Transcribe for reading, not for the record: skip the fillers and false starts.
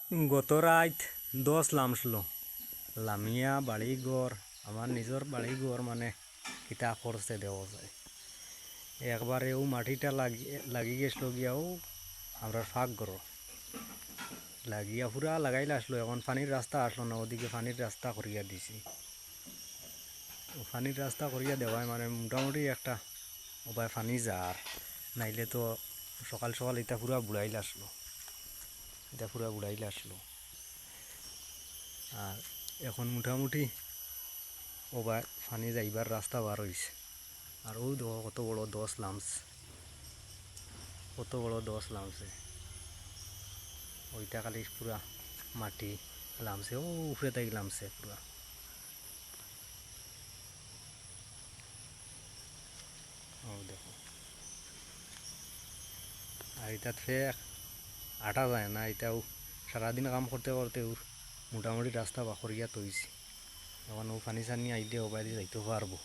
গত রাত 10 লামছিল লামিয়া বাড়ি ঘর আমার নিজের বাড়ি ঘর মানে কিতা করছে দেওয়া যায় একবারে ও মাটিটা লাগি গেছিল গিয়াও আমরা ফাঁক ঘর লাগিয়া পুরা লাগাইলে আসলো এখন পানির রাস্তা আসলো না ওদিকে পানির রাস্তা করিয়া দিছি পানির রাস্তা করিয়া দেওয়ায় মানে মোটামুটি একটা ওবায় পানি যার নাইলে তো সকাল সকাল এটা পুরা বুড়াইলে আসলো আর এখন মোটামুটি ওবার পানি যাইবার রাস্তা বার হয়েছে আর ও দেখো কত বড় দশ লামছে ওইটা খালি পুরা মাটি লামছে ও উপরে তাই লামছে পুরা ও দেখো আর এটা ফের আটা যায় না এটাও সারাদিন কাম করতে করতে ওর মোটামুটি রাস্তা বাখরিয়া তৈছি এখন ও পানি সানি আইলে ও বাইরে যাইতে পারবো।